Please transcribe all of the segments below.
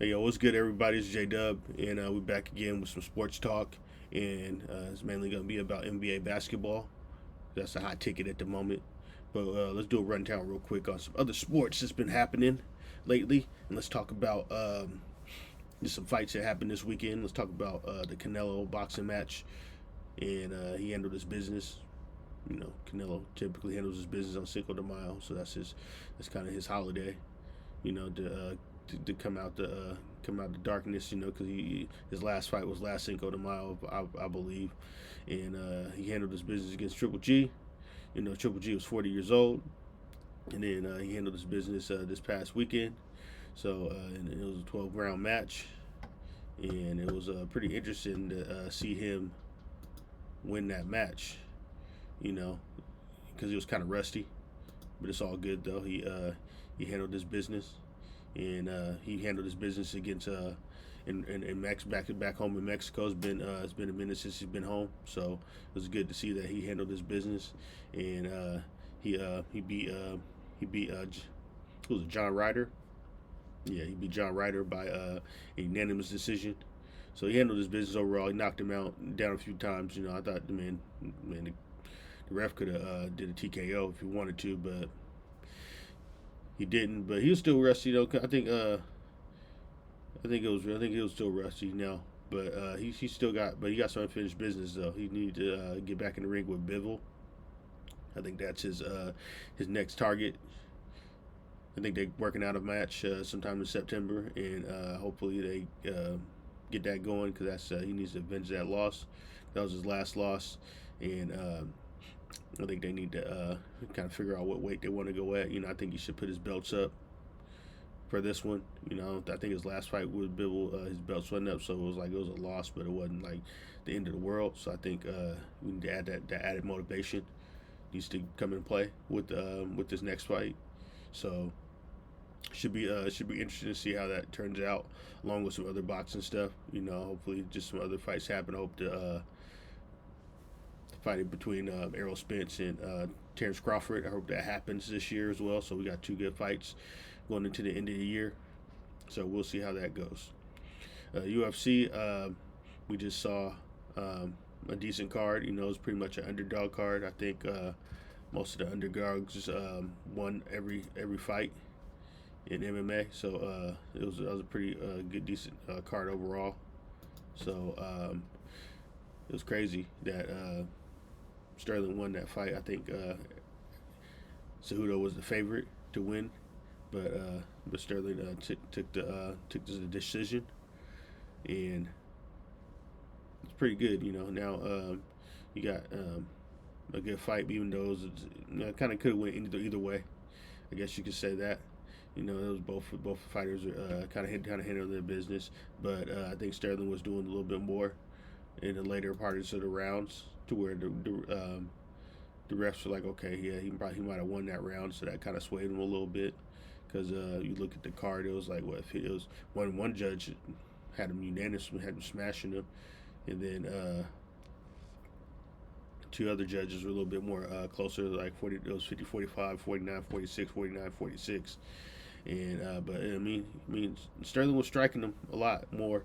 Hey, yo, what's good, everybody? It's J Dub, and we're back again with some sports talk. And it's mainly going to be about NBA basketball. That's a hot ticket at the moment. But let's do a rundown real quick on some other sports that's been happening lately. And let's talk about just some fights that happened this weekend. Let's talk about the Canelo boxing match. And he handled his business. Canelo typically handles his business on Cinco de Mayo, so that's kind of his holiday. To come out the darkness, because his last fight was last Cinco de Mayo, I believe, and he handled his business against Triple G. Triple G was 40 years old, and then he handled his business this past weekend. So and it was a 12-round match, and it was pretty interesting to see him win that match. You know, because he was kind of rusty, but it's all good though. He handled his business, and he handled his business against in back home in Mexico. It's been a minute since he's been home, so it was good to see that he handled his business, and he beat who was it, John Ryder. Yeah, he beat John Ryder by a unanimous decision. So he handled his business overall. He knocked him down a few times. I thought the ref could have did a TKO if he wanted to, but he didn't. But he was still rusty though. I think he was still rusty now. But he still he got some unfinished business though. He needed to get back in the ring with Bivol. I think that's his next target. I think they're working out a match sometime in September, and hopefully they get that going because that's he needs to avenge that loss. That was his last loss, and I think they need to kind of figure out what weight they want to go at. I think he should put his belts up for this one. I think his last fight with Bivol, his belts went up, so it was a loss, but it wasn't like the end of the world. So I think we need to add that added motivation needs to come in play with this next fight. So should be interesting to see how that turns out, along with some other boxing stuff. Hopefully just some other fights happen. I hope to fighting between Errol Spence and Terrence Crawford. I hope that happens this year as well. So we got two good fights going into the end of the year. So we'll see how that goes. UFC, we just saw a decent card. It's pretty much an underdog card. I think most of the underdogs won every fight in MMA. So it was a pretty good, decent card overall. So it was crazy that Sterling won that fight. I think Cejudo was the favorite to win, but Sterling took the decision, and it's pretty good. Now you got a good fight, even though it was, kind of could have went either way. I guess you could say that. It was both fighters kind of handled their business, but I think Sterling was doing a little bit more in the later parts of the rounds, to where the refs were like, okay, yeah, he might have won that round, so that kind of swayed him a little bit. Because you look at the card, it was like it was one judge had him unanimously, had him smashing him, and then two other judges were a little bit more closer, like 40. It was 50-45, 49-46, 49-46. And but I mean, Sterling was striking them a lot more.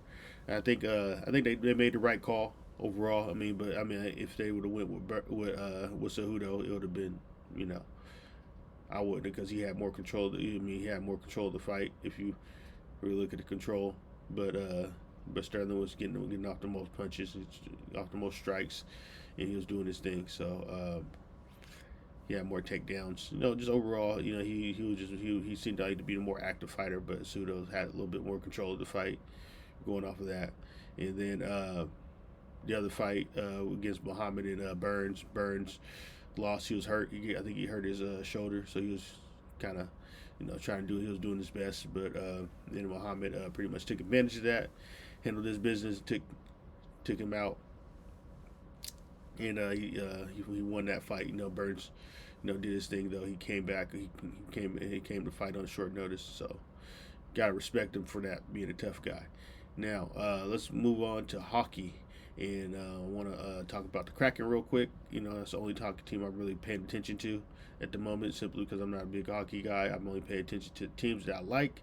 And I think they made the right call overall. But if they would have went with Cejudo, it would have been, I wouldn't, because he had more control. He had more control of the fight if you really look at the control. But Sterling was getting off the most punches, off the most strikes, and he was doing his thing. So he had more takedowns. Just overall, he seemed like to be a more active fighter, but Cejudo had a little bit more control of the fight, going off of that. And then the other fight against Muhammad and Burns lost. He was hurt. I think he hurt his shoulder, so he was kind of trying to do. He was doing his best, but then Muhammad pretty much took advantage of that, handled his business, took him out, and he won that fight. Burns, did his thing though. He came back. He came to fight on short notice. So gotta respect him for that, being a tough guy. Now let's move on to hockey, and I want to talk about the Kraken real quick. That's the only hockey team I'm really paying attention to at the moment, simply because I'm not a big hockey guy. I'm only paying attention to teams that I like,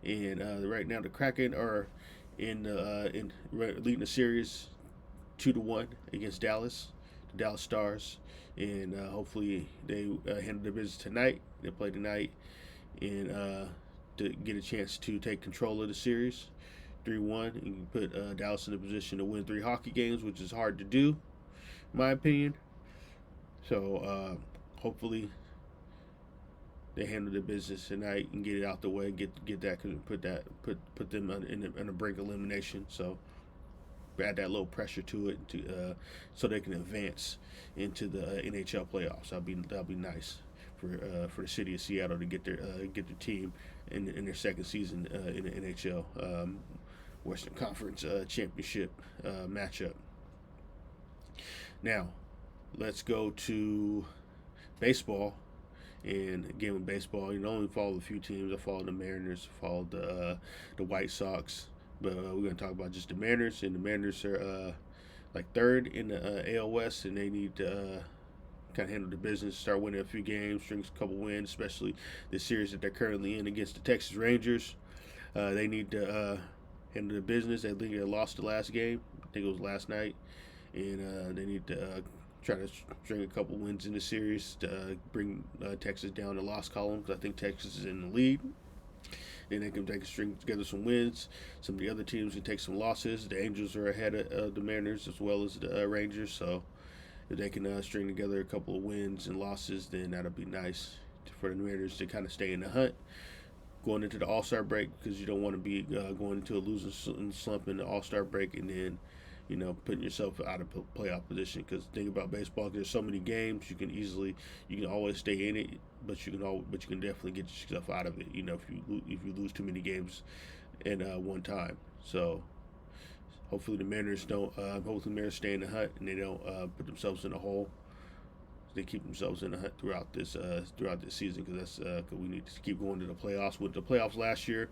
And right now, the Kraken are leading the series 2-1 against Dallas, the Dallas Stars, and hopefully they handle their business tonight. They play tonight, and to get a chance to take control of the series, 3-1, and put Dallas in a position to win 3 hockey games, which is hard to do, in my opinion. So hopefully they handle their business tonight and get it out the way. Get that put them in a brink of elimination. So add that little pressure to it so they can advance into the NHL playoffs. That'll be nice for the city of Seattle to get their team in their second season in the NHL Western Conference Championship matchup. Now, let's go to baseball. And again, with baseball, you only follow a few teams. I follow the Mariners, followed the White Sox, but we're going to talk about just the Mariners. And the Mariners are like third in the AL West, and they need to kind of handle the business, start winning a few games, string a couple wins, especially the series that they're currently in against the Texas Rangers. They need to handle the business. I think they lost the last game. I think it was last night, and they need to try to string a couple wins in the series to bring Texas down the loss column, because I think Texas is in the lead. Then they can string together some wins. Some of the other teams can take some losses. The Angels are ahead of the Mariners as well as the Rangers. So if they can string together a couple of wins and losses, then that'll be nice for the Mariners to kind of stay in the hunt going into the All-Star break, because you don't want to be going into a losing slump in the All-Star break and then putting yourself out of playoff position. Because think about baseball, there's so many games, you can always stay in it, but you can definitely get yourself out of it. If you lose too many games in one time. So hopefully the Mariners stay in the hunt and they don't put themselves in a hole. They keep themselves in the hunt throughout this season, because we need to keep going to the playoffs. With the playoffs last year,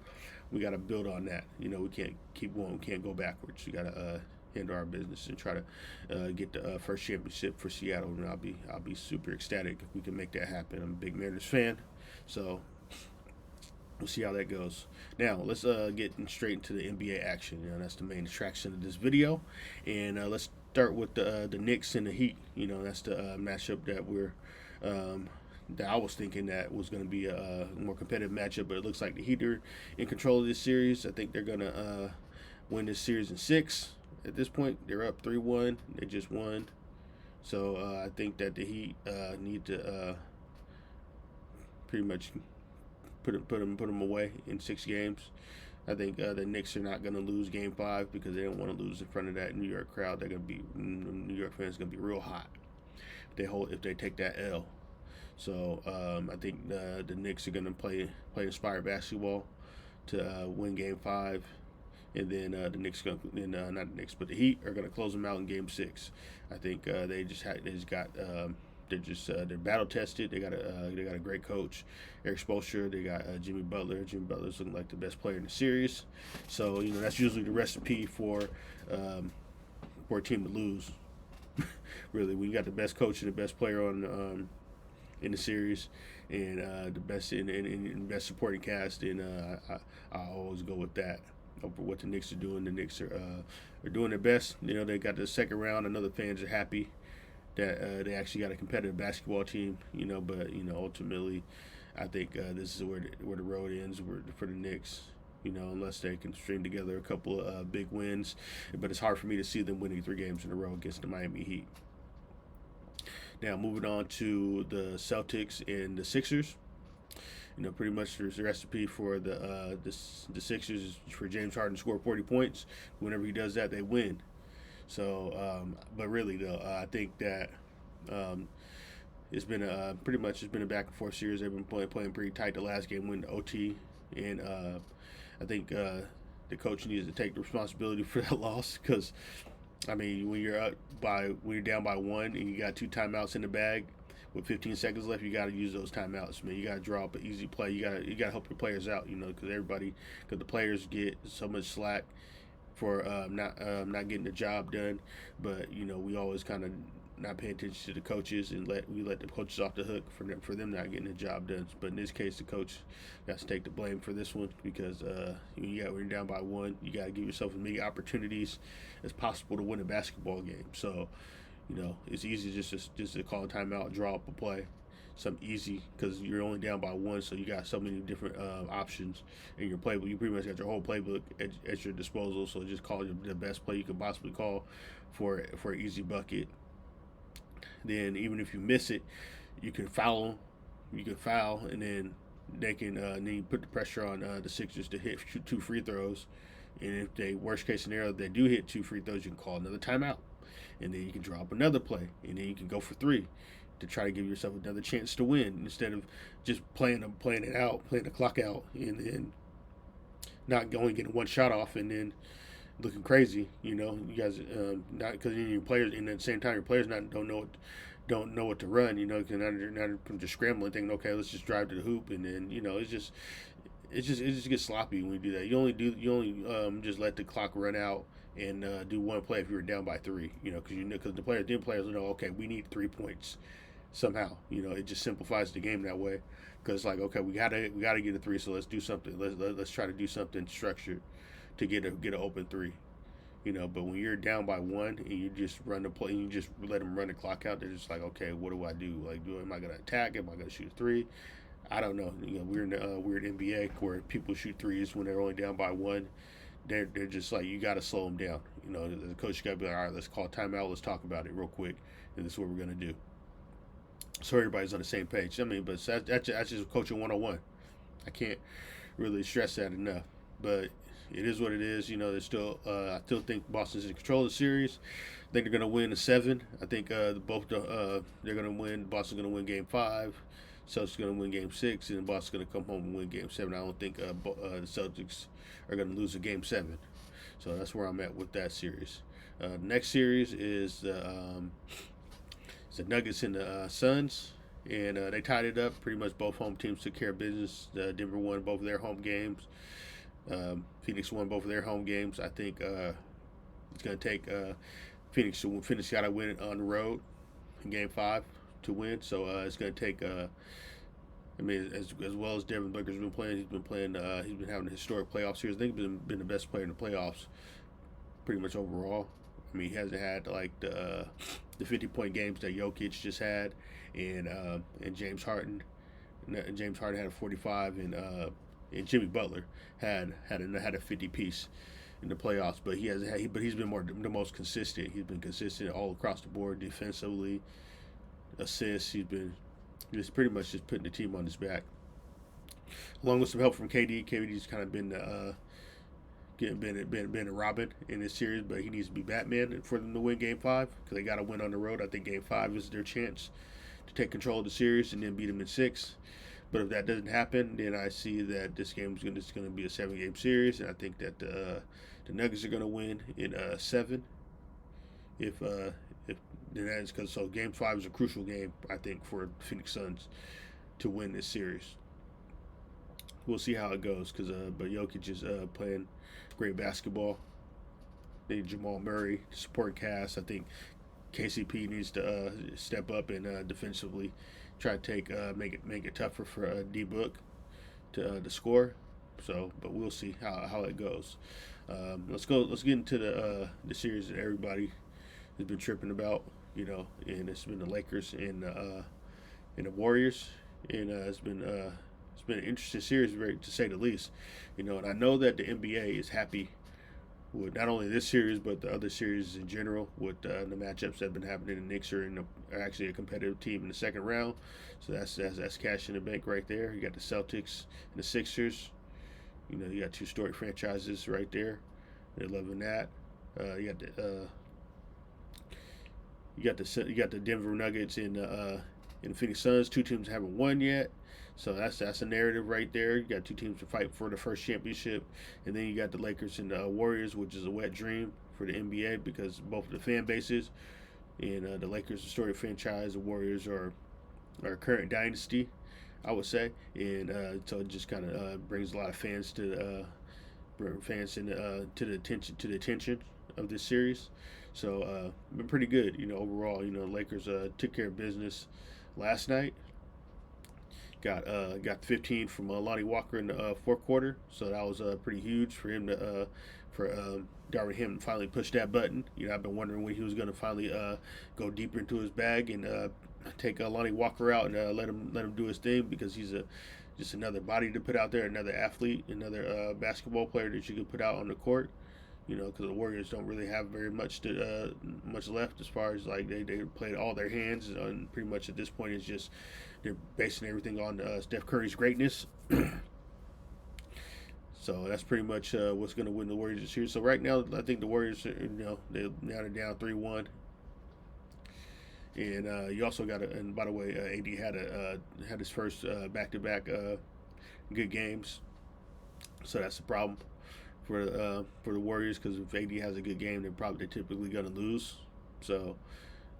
we got to build on that. We can't keep going. We can't go backwards. We got to handle our business and try to get the first championship for Seattle. And I'll be super ecstatic if we can make that happen. I'm a big Mariners fan, so we'll see how that goes. Now let's get straight into the NBA action. That's the main attraction of this video, and let's start with the Knicks and the Heat. That's the matchup that I was thinking that was going to be a more competitive matchup, but it looks like the Heat are in control of this series. I think they're going to win this series in 6. At this point, they're up 3-1. They just won. So I think that the Heat need to pretty much put them away in 6 games. I think the Knicks are not going to lose Game 5 because they don't want to lose in front of that New York crowd. New York fans going to be real hot if they take that L. So I think the Knicks are going to play inspired basketball to win Game 5. And then the Knicks, not the Knicks, but the Heat are going to close them out in Game 6. I think they're battle tested. They got a great coach, Eric Spoelstra. They got Jimmy Butler. Jimmy Butler's looking like the best player in the series. So that's usually the recipe for a team to lose. Really, when you got the best coach and the best player on in the series, and the best in best supporting cast, and I always go with that over what the Knicks are doing. The Knicks are doing their best. They got the second round. I know the fans are happy that they actually got a competitive basketball team. But ultimately, I think this is where the road ends for the Knicks. Unless they can string together a couple of big wins. But it's hard for me to see them winning 3 games in a row against the Miami Heat. Now, moving on to the Celtics and the Sixers. Pretty much there's a recipe for the Sixers is for James Harden to score 40 points. Whenever he does that, they win. So, but really though, I think that it's been a back and forth series. They've been playing pretty tight. The last game went to OT, and I think the coach needs to take the responsibility for that loss, because when you're down by 1 and you got 2 timeouts in the bag with 15 seconds left, you got to use those timeouts, man. You got to draw up an easy play. You got to help your players out, because the players get so much slack for not getting the job done. But we always kind of not paying attention to the coaches, and we let the coaches off the hook for them not getting the job done. But in this case, the coach got to take the blame for this one because when you're down by one, you got to give yourself as many opportunities as possible to win a basketball game. So, it's easy just to call a timeout, draw up a play, something easy because you're only down by one, so you got so many different options in your playbook. You pretty much got your whole playbook at your disposal. So just call the best play you could possibly call for an easy bucket. Then even if you miss it, you can foul them. You can foul, and then they can then you put the pressure on the Sixers to shoot 2 free throws. And if they worst case scenario they do hit 2 free throws, you can call another timeout, and then you can draw up another play, and then you can go for 3 to try to give yourself another chance to win instead of just playing the clock out, and then not going getting one shot off and then looking crazy. You guys not because your players, and at the same time your players don't know what to run. Because now they're just scrambling, thinking, okay, let's just drive to the hoop, and then it just gets sloppy when you do that. You only just let the clock run out and do one play if you were down by 3. Because the players know, okay, we need 3 points somehow. It just simplifies the game that way. Because like, okay, we gotta get a 3, so let's do something. Let's try to do something structured to get an open 3. But when you're down by 1 and you just run the play, and you just let them run the clock out, they're just like, okay, what do I do? Like, am I gonna attack? Am I gonna shoot a 3? I don't know. We're in the weird NBA where people shoot 3s when they're only down by 1. They're just like, you got to slow them down. The coach got to be like, all right, let's call timeout. Let's talk about it real quick, and this is what we're gonna do. So everybody's on the same page. I mean, but that's just coaching 101. I can't really stress that enough. But it is what it is. There's still, I still think Boston's in control of the series. I think they're going to win the 7. I think they're going to win. Boston's going to win Game 5. Celtics going to win Game 6, and Boston's going to come home and win Game 7. I don't think the Celtics are going to lose a Game 7. So that's where I'm at with that series. The next series is the Nuggets and the Suns, and they tied it up. Pretty much both home teams took care of business. Denver won both of their home games. Phoenix won both of their home games. I think it's going to take Phoenix to win. Phoenix got to win it on the road in Game 5 to win. So it's going to take. As well as Devin Booker's been playing, he's been having a historic playoff series. I think he's been the best player in the playoffs, pretty much overall. He hasn't had like the 50-point games that Jokic just had, and James Harden. James Harden had a 45, and Jimmy Butler had a 50 piece in the playoffs. But he's been the most consistent. He's been consistent all across the board, defensively, assists. He's been just pretty much just putting the team on his back, along with some help from KD. KD's kind of been a Robin in this series, but he needs to be Batman for them to win Game 5 because they got to win on the road. I think Game 5 is their chance to take control of the series and then beat them in 6. But if that doesn't happen, then I see that this game is going to be a 7-game series, and I think that the Nuggets are going to win in 7. If then that is because Game 5 is a crucial game, I think, for Phoenix Suns to win this series. We'll see how it goes but Jokic is playing great basketball. They need Jamal Murray, support cast. I think KCP needs to step up and defensively try to make it tougher for D-Book to score. So, but we'll see how it goes. Let's get into the series that everybody has been tripping about, and it's been the Lakers and the Warriors, and it's been an interesting series, to say the least. And I know that the NBA is happy with not only this series but the other series in general with the matchups that have been happening. The Knicks are actually a competitive team in the second round, so that's cash in the bank right there. You got the Celtics and the Sixers. You got 2 storied franchises right there. They're loving that. You got the Denver Nuggets and the Phoenix Suns. 2 teams haven't won yet. So that's a narrative right there. You got 2 teams to fight for the first championship, and then you got the Lakers and the Warriors, which is a wet dream for the NBA because both of the fan bases, and the Lakers are a storied franchise, the Warriors are a current dynasty, I would say, and so it just kind of brings a lot of fans to bring fans to the attention of this series. So been pretty good, overall. Lakers took care of business last night. Got 15 from Lonnie Walker in the fourth quarter, so that was pretty huge for him to for Darvin Ham to finally push that button. I've been wondering when he was going to finally go deeper into his bag and take Lonnie Walker out and let him do his thing, because he's just another body to put out there, another athlete, another basketball player that you could put out on the court. Because the Warriors don't really have very much left, as far as like they played all their hands, and pretty much at this point it's just they're basing everything on Steph Curry's greatness. So that's pretty much what's going to win the Warriors this year. So right now, I think the Warriors, they're down 3-1. And you also got and by the way, AD had his first back-to-back good games, so that's the problem for the Warriors, because if AD has a good game, they're typically going to lose. So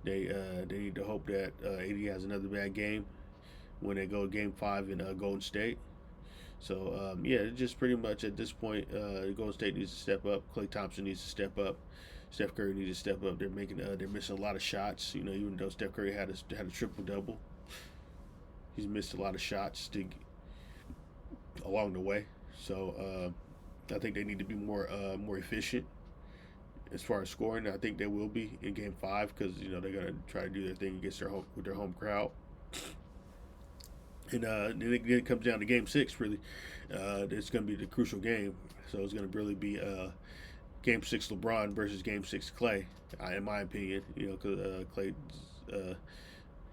they need to hope that AD has another bad game when they go Game 5 in Golden State. So it's just pretty much at this point, Golden State needs to step up. Klay Thompson needs to step up. Steph Curry needs to step up. They're missing a lot of shots. Even though Steph Curry had a triple double, he's missed a lot of shots along the way. So I think they need to be more efficient as far as scoring. I think they will be in Game 5, because they're gonna try to do their thing against their home crowd. And then it comes down to Game 6. Really, it's going to be the crucial game. So it's going to really be Game 6 LeBron versus Game 6 Klay, in my opinion. Because Klay,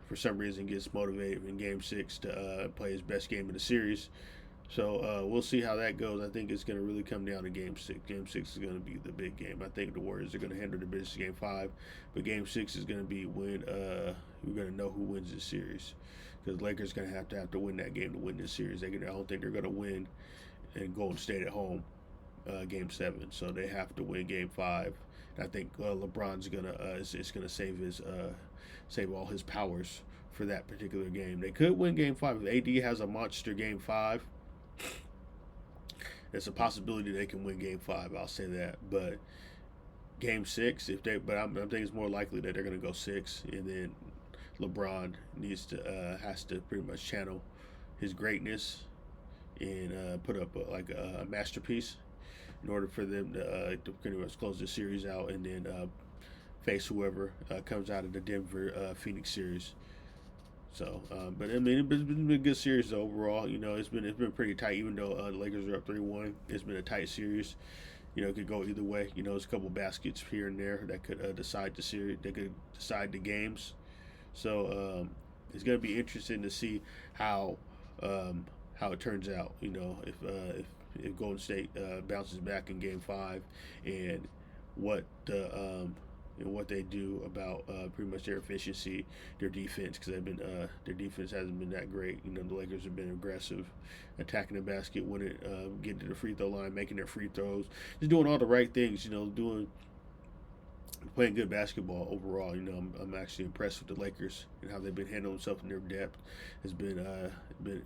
for some reason, gets motivated in Game 6 to play his best game in the series. So we'll see how that goes. I think it's going to really come down to Game 6. Game 6 is going to be the big game. I think the Warriors are going to handle the business Game 5. But Game 6 is going to be when we're going to know who wins this series. Because Lakers going to have to win that game to win this series. I don't think they're going to win in Golden State at home Game 7. So they have to win Game 5. And I think LeBron's going to it's going to save all his powers for that particular game. They could win Game 5. If AD has a monster Game 5, there's a possibility they can win Game 5. I'll say that. But Game 6, I think it's more likely that they're going to go 6, and then LeBron has to pretty much channel his greatness and put up a masterpiece in order for them to pretty much close the series out, and then face whoever comes out of the Denver Phoenix series. So, but I mean, it's been a good series though, overall. It's been pretty tight, even though the Lakers are up 3-1. It's been a tight series. It could go either way. There's a couple baskets here and there that could decide the series. They could decide the games. So it's going to be interesting to see how it turns out. If Golden State bounces back in Game 5, and what they do about pretty much their efficiency, their defense, because their defense hasn't been that great. The Lakers have been aggressive, attacking the basket, getting to the free throw line, making their free throws, just doing all the right things. Playing good basketball overall. I'm actually impressed with the Lakers and how they've been handling themselves in their depth. Has been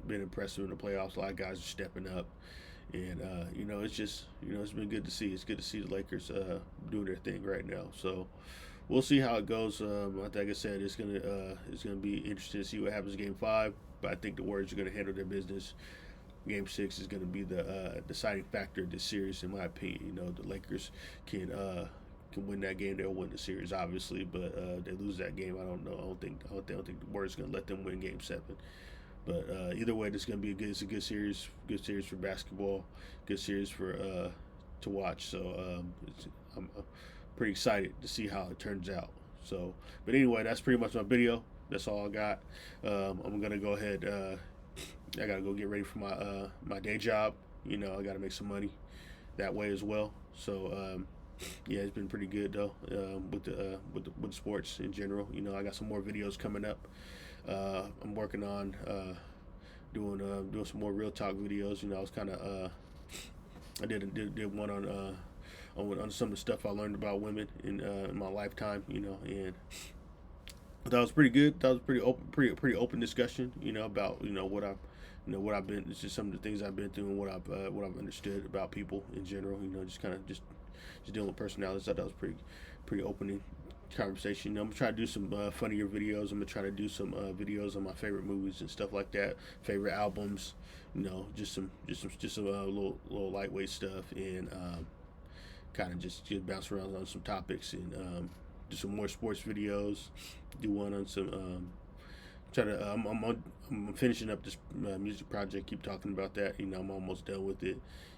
impressive in the playoffs. A lot of guys are stepping up, and it's just it's been good to see. It's good to see the Lakers doing their thing right now. So we'll see how it goes. Like I said, it's gonna be interesting to see what happens in Game 5. But I think the Warriors are gonna handle their business. Game 6 is gonna be the deciding factor of this series, in my opinion. The Lakers can win that game, they'll win the series, obviously. But they lose that game, I don't know. I don't think the Warriors are gonna let them win Game 7. But either way, it's gonna be it's a good series. Good series for basketball. Good series for to watch. So I'm pretty excited to see how it turns out. So, but anyway, that's pretty much my video. That's all I got. I'm gonna go ahead. I gotta go get ready for my day job. I gotta make some money that way as well. So yeah, it's been pretty good though with sports in general. I got some more videos coming up. I'm working on doing some more real talk videos. I was kind of I did one on some of the stuff I learned about women in my lifetime. And that was pretty good. That was pretty open discussion. About what I what I've been. It's just some of the things I've been through and what I've understood about people in general. Just kind of just dealing with personalities. I thought that was pretty opening conversation. I'm gonna try to do some funnier videos. I'm gonna try to do some videos on my favorite movies and stuff like that, favorite albums. Just some little lightweight stuff, and kind of just bounce around on some topics, and do some more sports videos. Do one on some. Try to. I'm finishing up this music project. Keep talking about that. I'm almost done with it,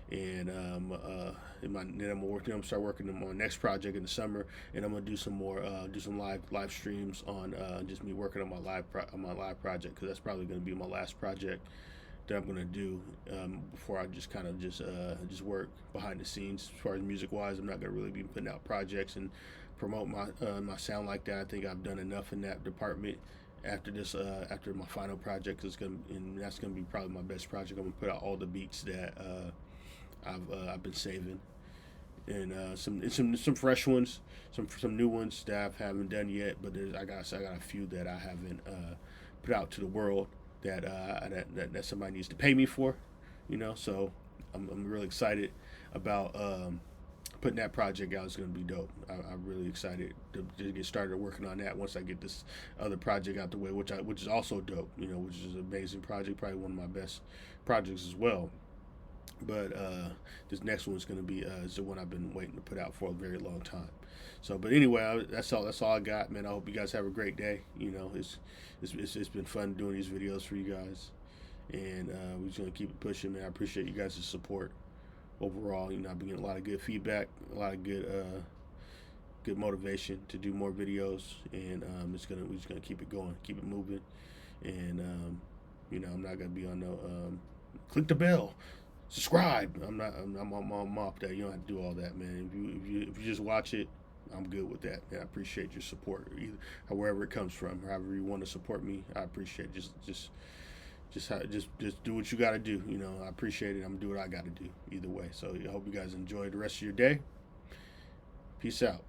and then I'm working. I'm start working on my next project in the summer, and I'm gonna do some more, do some live streams on just me working on my live project, because that's probably gonna be my last project that I'm gonna do before I just kind of just work behind the scenes. As far as music wise, I'm not gonna really be putting out projects and promote my sound like that. I think I've done enough in that department. After my final project, that's gonna be probably my best project. I'm gonna put out all the beats that I've been saving, and some fresh ones, some new ones that I haven't done yet. But I got a few that I haven't put out to the world that somebody needs to pay me for. So I'm really excited about putting that project out. Is going to be dope. I'm really excited to get started working on that once I get this other project out the way, which is also dope. Which is an amazing project, probably one of my best projects as well. But this next one is going to be is the one I've been waiting to put out for a very long time. So, but anyway, that's all I got, man. I hope you guys have a great day. It's been fun doing these videos for you guys, and we're just gonna keep it pushing, man. I appreciate you guys' support overall. I've been getting a lot of good feedback, a lot of good motivation to do more videos, and we're just gonna keep it going, keep it moving, and I'm not gonna be on no click the bell, subscribe. I'm off that. You don't have to do all that, man. If you just watch it, I'm good with that. Man, I appreciate your support, wherever it comes from, however you want to support me. I appreciate it. Just do what you got to do. I appreciate it. I'm gonna do what I got to do either way. So I hope you guys enjoy the rest of your day. Peace out.